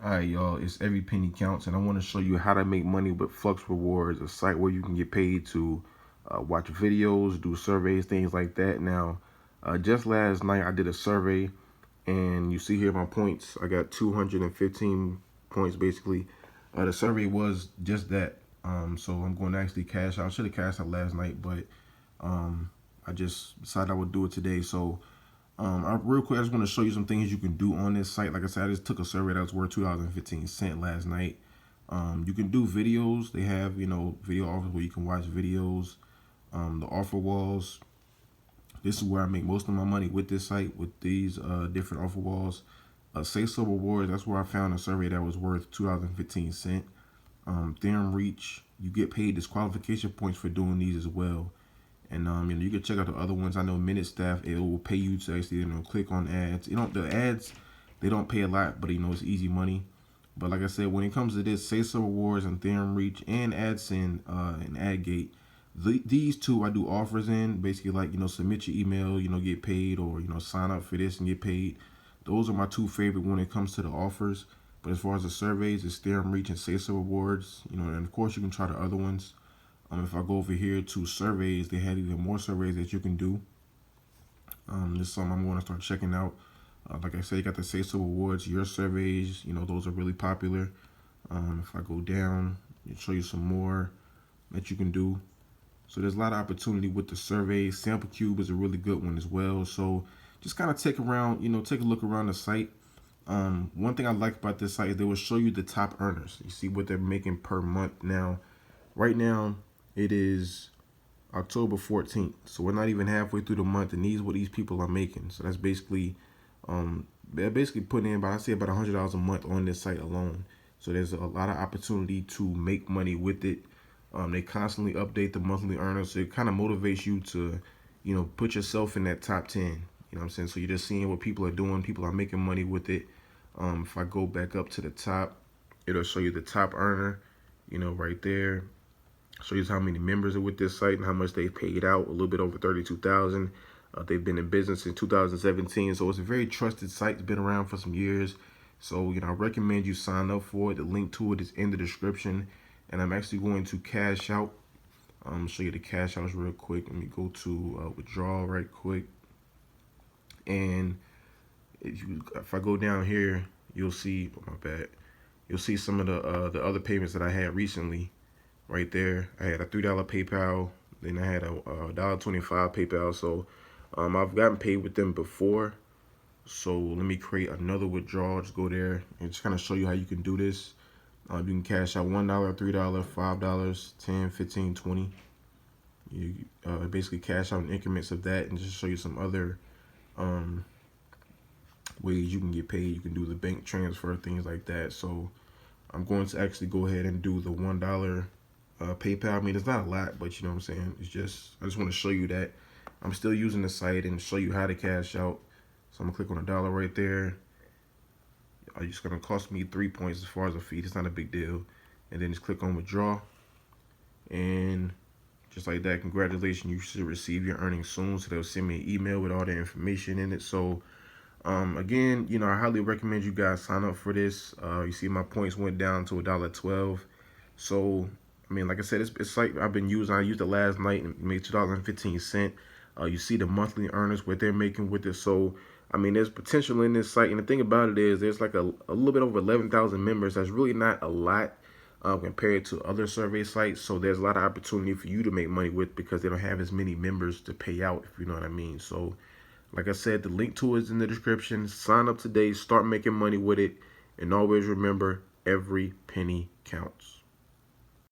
Alright, y'all, it's Every Penny Counts, and I want to show you how to make money with FluxRewards, a site where you can get paid to watch videos, do surveys, things like that. Now, just last night I did a survey, and you see here my points. I got 215 points basically. The survey was just that. So I'm going to actually cash out. I should have cashed out last night, but I just decided I would do it today. So real quick, I just want to show you some things you can do on this site. Like I said, I just took a survey that was worth $2.15 last night. You can do videos. They have, video offers where you can watch videos. The offer walls. This is where I make most of my money with this site, with these different offer walls. Say So Rewards, that's where I found a survey that was worth $2.15. Theorem Reach, you get paid disqualification points for doing these as well. And you can check out the other ones. I know Minute Staff, it will pay you to actually click on ads. The ads, they don't pay a lot, but it's easy money. But like I said, when it comes to this, Say So Rewards and Theorem Reach and AdSend and AdGate, these two I do offers in. Basically, like submit your email, get paid, or sign up for this and get paid. Those are my two favorite when it comes to the offers. But as far as the surveys, it's Theorem Reach and Say So Rewards. And of course you can try the other ones. If I go over here to surveys, they had even more surveys that you can do. This is something I'm going to start checking out. Like I said, you got the Say So Rewards, your surveys, those are really popular. If I go down, it'll show you some more that you can do. So there's a lot of opportunity with the surveys. Sample Cube is a really good one as well. So just kind of take a look around the site. One thing I like about this site is they will show you the top earners. You see what they're making per month now. Right now, it is October 14th, so we're not even halfway through the month, and these are what these people are making. So that's basically, they're basically putting in about $100 a month on this site alone. So there's a lot of opportunity to make money with it. They constantly update the monthly earners, so it kind of motivates you to, put yourself in that top 10. You know what I'm saying? So you're just seeing what people are doing. People are making money with it. If I go back up to the top, it'll show you the top earner, right there. Show you how many members are with this site and how much they've paid out. A little bit over 32,000. They've been in business since 2017, so it's a very trusted site. It's been around for some years. So I recommend you sign up for it. The link to it is in the description. And I'm actually going to cash out. Show you the cash outs real quick. Let me go to withdraw right quick. And if I go down here, you'll see. Oh, my bad. You'll see some of the other payments that I had recently. Right there, I had a $3 PayPal, then I had a $1.25 PayPal. So I've gotten paid with them before. So let me create another withdrawal. Just go there and just kind of show you how you can do this. You can cash out $1, $3, $5, $10, $15, $20. You basically cash out in increments of that, and just show you some other ways you can get paid. You can do the bank transfer, things like that. So I'm going to actually go ahead and do the $1 PayPal. I mean, it's not a lot, but you know what I'm saying? It's just, I just want to show you that I'm still using the site and show you how to cash out. So I'm gonna click on $1 right there. It's gonna cost me 3 points as far as a fee. It's not a big deal. And then just click on withdraw. And just like that, congratulations, you should receive your earnings soon. So they'll send me an email with all the information in it. So again, I highly recommend you guys sign up for this. You see my points went down to $1.12. So I mean, like I said, it's like I've been using. I used it last night and made $2.15. You see the monthly earners, what they're making with it. So I mean, there's potential in this site. And the thing about it is, there's like a little bit over 11,000 members. That's really not a lot compared to other survey sites. So there's a lot of opportunity for you to make money with, because they don't have as many members to pay out, if you know what I mean. So like I said, the link to it is in the description. Sign up today, start making money with it, and always remember, every penny counts.